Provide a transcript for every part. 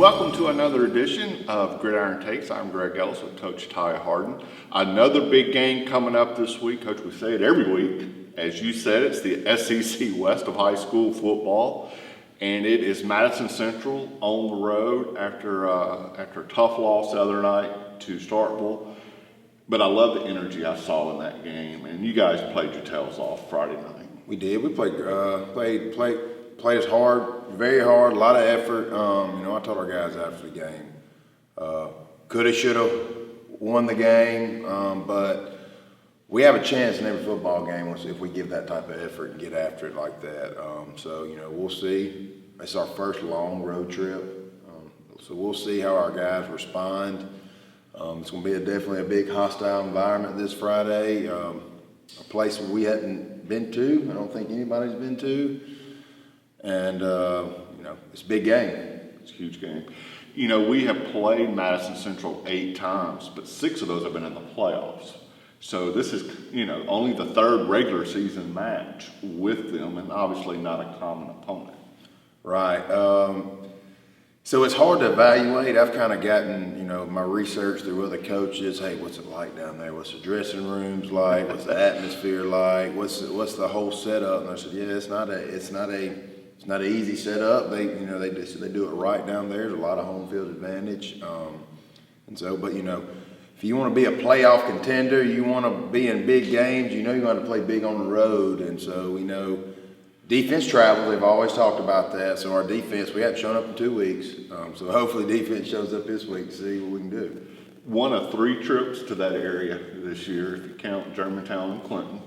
Welcome to another edition of Gridiron Takes. I'm Greg Ellis with Coach Ty Harden. Another big game coming up this week. Coach, we say it every week. As you said, it's the SEC West of high school football. And it is Madison Central on the road after a tough loss the other night to Starkville. But I love the energy I saw in that game. And you guys played your tails off Friday night. We did. We played us hard, very hard, a lot of effort. I told our guys after the game, could have, should have won the game, but we have a chance in every football game if we give that type of effort and get after it like that. We'll see. It's our first long road trip, so we'll see how our guys respond. It's going to be definitely a big hostile environment this Friday. A place we hadn't been to. I don't think anybody's been to. And, it's a big game. It's a huge game. We have played Madison Central 8 times, but 6 of those have been in the playoffs. So this is, only the third regular season match with them, and obviously not a common opponent. Right. So it's hard to evaluate. I've kind of gotten, my research through other coaches. Hey, what's it like down there? What's the dressing rooms like? What's the atmosphere like? What's the whole setup? And I said, yeah, it's not an easy setup. They do it right down there. There's a lot of home field advantage. If you want to be a playoff contender, you want to be in big games, you got to play big on the road. And so, defense travels. They've always talked about that. So our defense, we haven't shown up in 2 weeks. So hopefully defense shows up this week to see what we can do. One of 3 trips to that area this year, if you count Germantown and Clinton.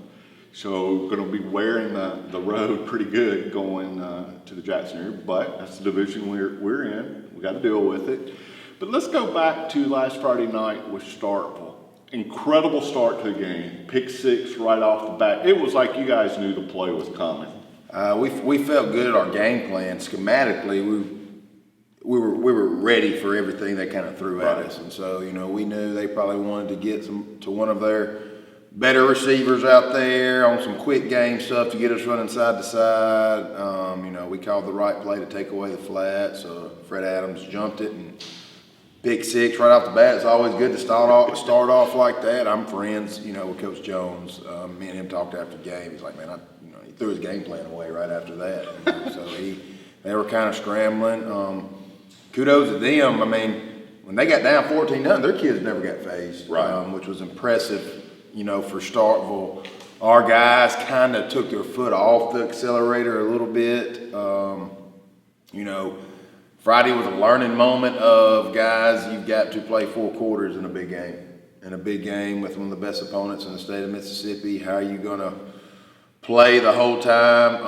So going to be wearing the road pretty good going to the Jackson area, but that's the division we're in. We got to deal with it. But let's go back to last Friday night with Starkville. Incredible start to the game. Pick 6 right off the bat. It was like you guys knew the play was coming. We felt good at our game plan. Schematically, we were ready for everything they kind of threw at us, and so we knew they probably wanted to get to one of their better receivers out there on some quick game stuff to get us running side to side. We called the right play to take away the flat, so Fred Adams jumped it and pick 6 right off the bat. It's always good to start off like that. I'm friends, with Coach Jones. Me and him talked after the game. He's like, man, he threw his game plan away right after that. So they were kind of scrambling. Kudos to them. When they got down 14-0, their kids never got phased, which was impressive. For Starkville, our guys kind of took their foot off the accelerator a little bit. Friday was a learning moment of, guys, you've got to play 4 quarters in a big game. In a big game with one of the best opponents in the state of Mississippi, how are you going to play the whole time?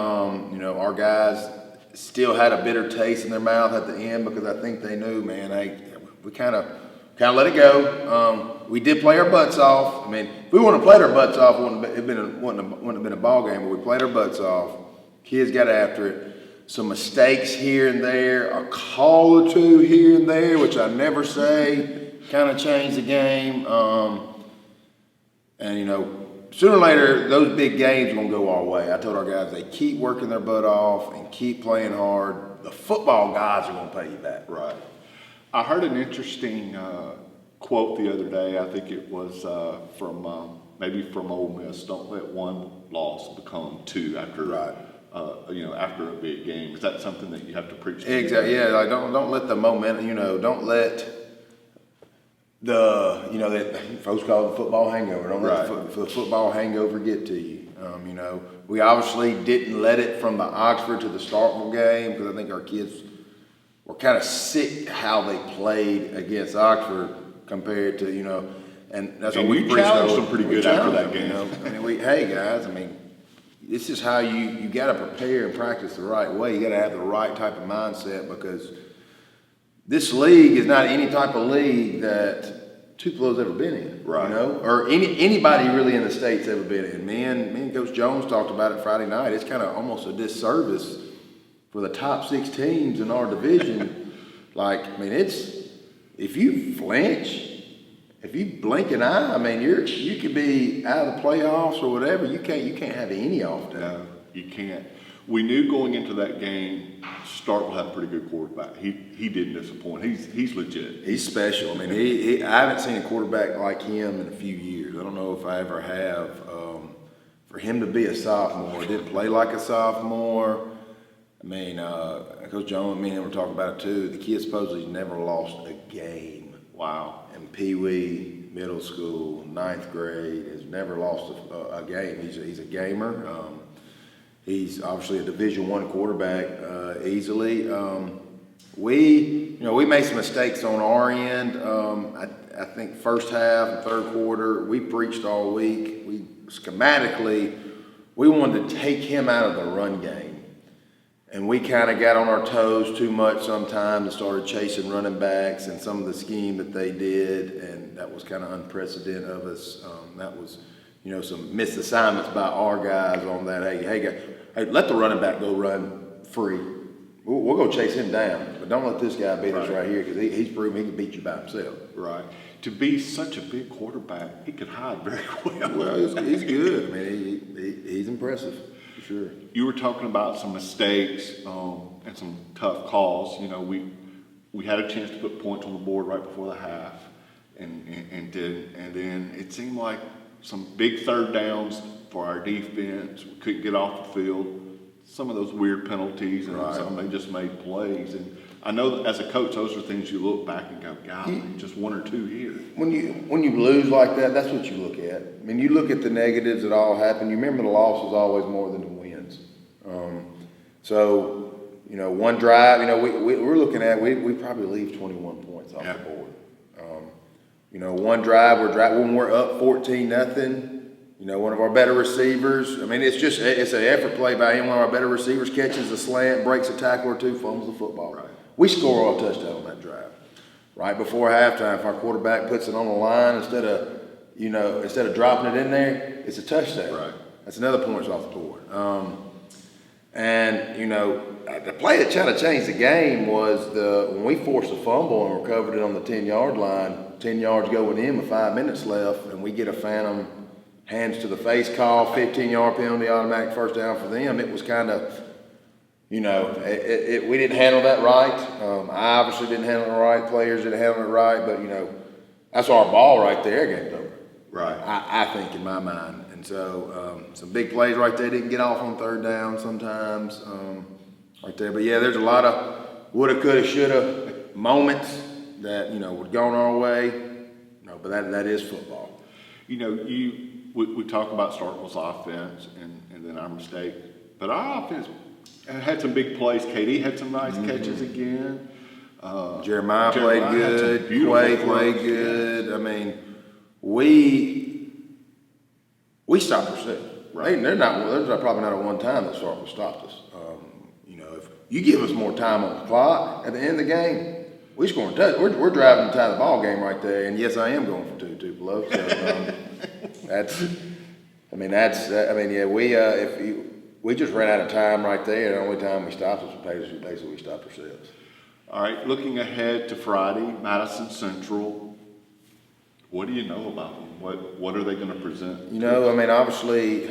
Our guys still had a bitter taste in their mouth at the end because I think they knew, man, we kind of let it go. We did play our butts off. If we wouldn't have played our butts off, it wouldn't have been a ball game, but we played our butts off. Kids got after it. Some mistakes here and there, a call or 2 here and there, which I never say, kind of changed the game. Sooner or later, those big games are going to go our way. I told our guys, they keep working their butt off and keep playing hard. The football guys are going to pay you back. Right. I heard an interesting quote the other day. I think it was from Ole Miss. Don't let one loss become 2 after after a big game. Is that something that you have to preach to? Exactly. Yeah. Like don't let the momentum. Don't let that folks call it the football hangover. Don't let the football hangover get to you. We obviously didn't let it from the Oxford to the Starkville game because I think our kids were kind of sick how they played against Oxford compared to and that's what we challenged them pretty good after that game. Hey guys, this is how you got to prepare and practice the right way. You got to have the right type of mindset because this league is not any type of league that Tupelo's ever been in, or anybody really in the state's ever been in. Me and Coach Jones talked about it Friday night. It's kind of almost a disservice for the top 6 teams in our division. If you flinch, if you blink an eye, you could be out of the playoffs or whatever. You can't have any off day. No, you can't. We knew going into that game Stark will have a pretty good quarterback. He didn't disappoint. He's legit. He's special. I mean, I haven't seen a quarterback like him in a few years. I don't know if I ever have. For him to be a sophomore, didn't play like a sophomore. I mean, Coach Jones, me and him were talking about it too. The kid supposedly never lost a game. Wow. In Pee Wee, middle school, 9th grade, has never lost a game. He's a gamer. He's obviously a Division I quarterback easily. We made some mistakes on our end. I think first half and third quarter, we preached all week. Schematically, we wanted to take him out of the run game. And we kind of got on our toes too much sometimes and started chasing running backs and some of the scheme that they did, and that was kind of unprecedented of us. That was, some missed assignments by our guys on that. Hey, let the running back go run free. We'll go chase him down, but don't let this guy beat us right here because he's proven he can beat you by himself. Right. To be such a big quarterback, he could hide very well. Well, he's good. I mean, he's impressive, for sure. You were talking about some mistakes and some tough calls. We had a chance to put points on the board right before the half, and then it seemed like some big third downs for our defense. We couldn't get off the field. Some of those weird penalties, and some they just made plays. And I know that as a coach, those are things you look back and go, golly, just one or two here. When you lose like that, that's what you look at. I mean, you look at the negatives that all happen. You remember the loss is always more than the wins. One drive, we're looking at, we probably leave 21 points off the board. One drive, when we're up 14-0, one of our better receivers, I mean, it's an effort play by him. One of our better receivers catches a slant, breaks a tackle or two, fumbles the football. Right. We score a touchdown on that drive. Right before halftime, if our quarterback puts it on the line, instead of dropping it in there, it's a touchdown. Right. That's another point off the board. The play that kind of changed the game was when we forced a fumble and recovered it on the 10-yard line, 10 yards going in with 5 minutes left, and we get a phantom hands to the face call, 15-yard penalty, automatic first down for them. It was kind of, we didn't handle that right. I obviously didn't handle it right. Players didn't handle it right, but, that's our ball right there. Game's over. Right. I think in my mind. And so some big plays right there didn't get off on third down sometimes right there. But, yeah, there's a lot of woulda, coulda, shoulda moments that, would gone our way. But that is football. We talk about Starkville's offense and then our mistake, but our offense had some big plays. KD had some nice catches again. Jeremiah played good. Quay played good. I mean, we stopped ourselves. Right. There's probably not at one time that Starkville stopped us. If you give us more time on the clock at the end of the game, we scoring touch. We're driving to tie the ball game right there. And yes, I am going for two below. So we just ran out of time right there. The only time we stopped was basically we stopped ourselves. All right, looking ahead to Friday, Madison Central. What do you know about them? What are they going to present? Obviously,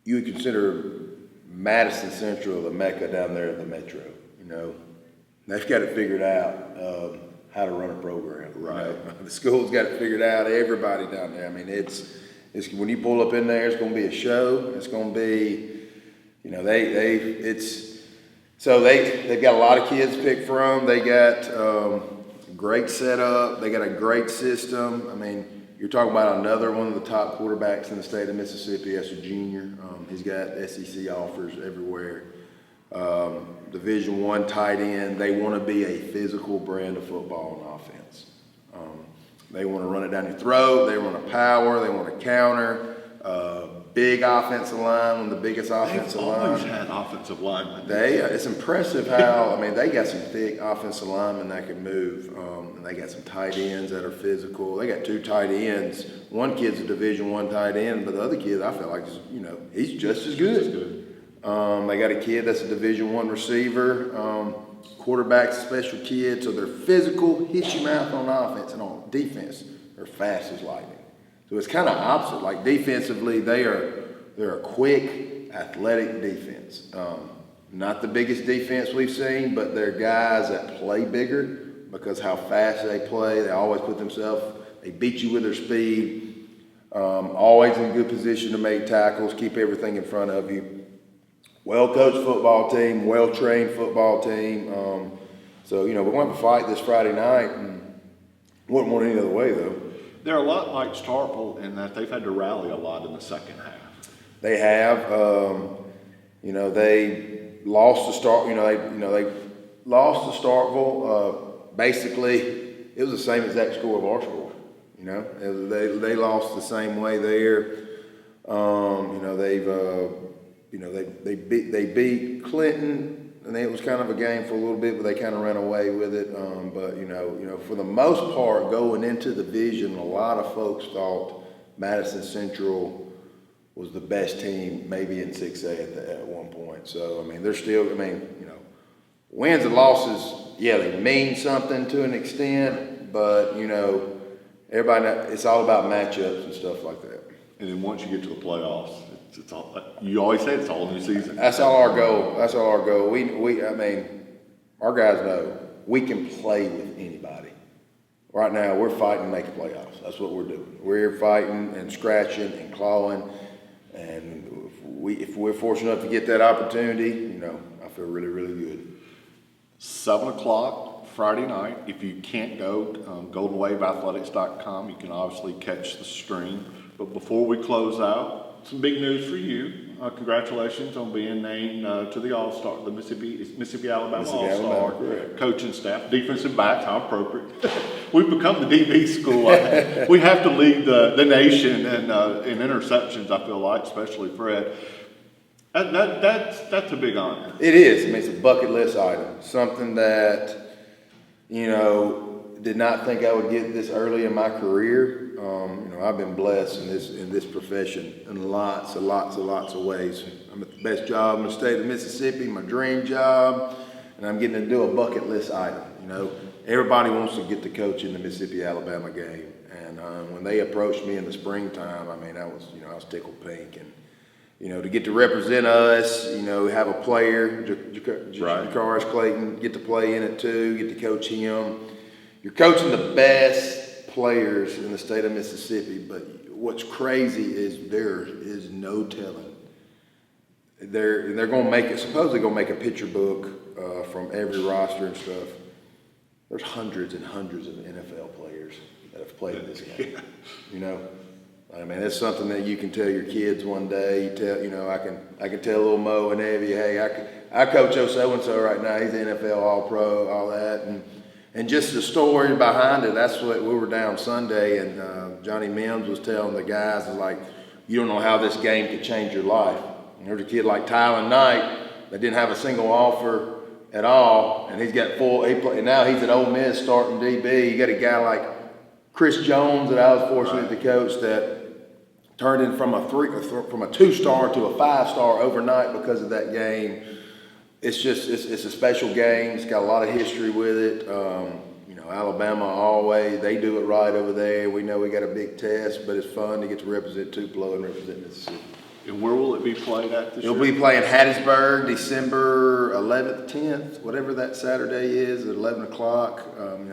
you would consider Madison Central the mecca down there at the Metro. They've got it figured out how to run a program. Right. The school's got it figured out. Everybody down there. I mean, it's when you pull up in there, it's going to be a show. It's going to be, they've got a lot of kids to pick from. They got great setup. They got a great system. I mean, you're talking about another one of the top quarterbacks in the state of Mississippi as a junior. He's got SEC offers everywhere. Division I tight end. They want to be a physical brand of football and offense. They want to run it down your throat. They want to power. They want to counter. Big offensive line, one of the biggest offensive lines. They've always had offensive linemen. It's impressive how, they got some thick offensive linemen that can move. And they got some tight ends that are physical. They got 2 tight ends. One kid's a Division I tight end, but the other kid, I feel like, he's just as good. They got a kid that's a Division I receiver. Quarterback's a special kid, so they're physical, hit your mouth on offense, and on defense, they're fast as lightning. So it's kind of opposite. Like defensively, they're a quick, athletic defense. Not the biggest defense we've seen, but they're guys that play bigger because how fast they play. They always put themselves, they beat you with their speed, always in good position to make tackles, keep everything in front of you. Well-coached football team, well-trained football team. So, we're going to have a fight this Friday night, and wouldn't want any other way, though. They're a lot like Starkville in that they've had to rally a lot in the second half. They have, they lost to Stark. They lost to Starkville. Basically, it was the same exact score of our score. They lost the same way there. They beat Clinton. And it was kind of a game for a little bit, but they kind of ran away with it. But for the most part, going into the division, a lot of folks thought Madison Central was the best team, maybe in 6A at one point. So they're still. Wins and losses, yeah, they mean something to an extent, but everybody, it's all about matchups and stuff like that. And then once you get to the playoffs, it's all, you always say it's all new season. That's all our goal. Our guys know we can play with anybody. Right now, we're fighting to make the playoffs. That's what we're doing. We're fighting and scratching and clawing. And if we're fortunate enough to get that opportunity, I feel really, really good. 7 o'clock Friday night. If you can't go, goldenwaveathletics.com. You can obviously catch the stream. But before we close out, some big news for you. Congratulations on being named to the All-Star, the Mississippi Alabama All-Star coaching staff, defensive backs. How appropriate. We've become the DB school. We have to lead the nation in interceptions, I feel like, especially Fred. That's a big honor. It is. It's a bucket list item. Something that, did not think I would get this early in my career. I've been blessed in this profession in lots of ways. I'm at the best job in the state of Mississippi, my dream job, and I'm getting to do a bucket list item. Everybody wants to get to coach in the Mississippi-Alabama game, and when they approached me in the springtime, I was tickled pink, and to get to represent us, have a player, Jakaris Clayton, get to play in it too, get to coach him. You're coaching the best players in the state of Mississippi, but what's crazy is there is no telling. They're going to make it, supposedly going to make a picture book from every roster and stuff. There's hundreds and hundreds of NFL players that have played in this game. It's something that you can tell your kids one day. I can tell little Mo and Evie, hey, I coach so-and-so right now. He's an NFL All-Pro, all that. And just the story behind it, that's what we were down Sunday, and Johnny Mims was telling the guys, you don't know how this game could change your life. And there's a kid like Tylen Knight that didn't have a single offer at all, and he's got and now he's at Ole Miss starting DB. You got a guy like Chris Jones that I was fortunate to coach that turned in from a 2-star to a 5-star overnight because of that game. It's a special game. It's got a lot of history with it. Alabama always, they do it right over there. We know we got a big test, but it's fun to get to represent Tupelo and represent Mississippi. And where will it be played at this year? It'll be playing Hattiesburg, December 11th, 10th, whatever that Saturday is at 11 o'clock.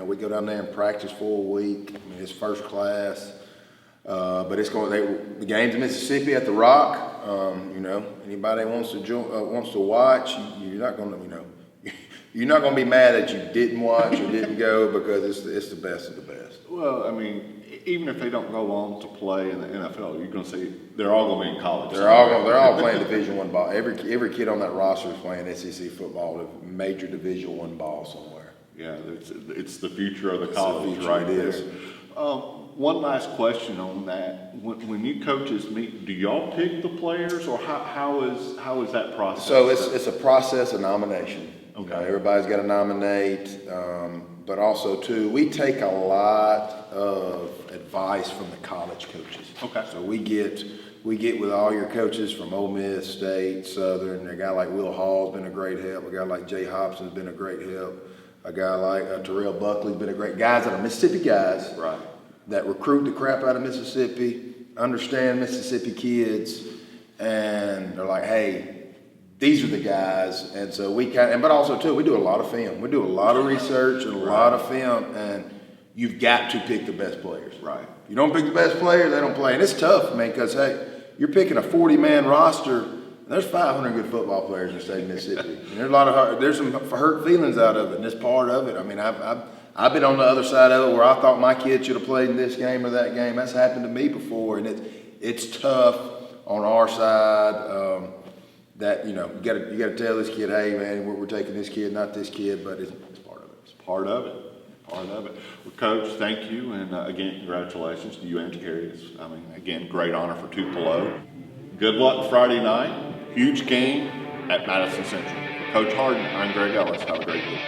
We go down there and practice for a week. It's first class. But the game's in Mississippi at the Rock. Anybody wants to watch, you're not going to be mad that you didn't watch or didn't go because it's the best of the best. Well, even if they don't go on to play in the NFL, you're going to see they're all going to be in college. They're all playing Division I ball. Every kid on that roster is playing SEC football, a major Division I ball somewhere. Yeah, it's the future of the college right there. One last question on that. When you coaches meet, do y'all pick the players, or how is that process? So it's a process of nomination. Okay. Everybody's got to nominate, but also too, we take a lot of advice from the college coaches. Okay. So we get with all your coaches from Ole Miss, State, Southern. A guy like Will Hall's been a great help. A guy like Jay Hobson's been a great help. A guy like Terrell Buckley's been a great guys that are Mississippi guys. Right. That recruit the crap out of Mississippi, understand Mississippi kids, and they're like, hey, these are the guys. And so but also too, we do a lot of film. We do a lot of research and a lot of film, and you've got to pick the best players. Right. If you don't pick the best players, they don't play. And it's tough, man, because, hey, you're picking a 40-man roster. There's 500 good football players in the state of Mississippi. And there's some hurt feelings out of it, and it's part of it. I mean, I've been on the other side of it where I thought my kid should have played in this game or that game. That's happened to me before, and it's tough on our side. That you got to tell this kid, hey man, we're taking this kid, not this kid, but it's part of it. It's part of it. Part of it. Well, Coach, thank you, and again, congratulations to you and Terry. Again, great honor for Tupelo. Good luck Friday night. Huge game at Madison Central. For Coach Harden, I'm Greg Ellis. Have a great week.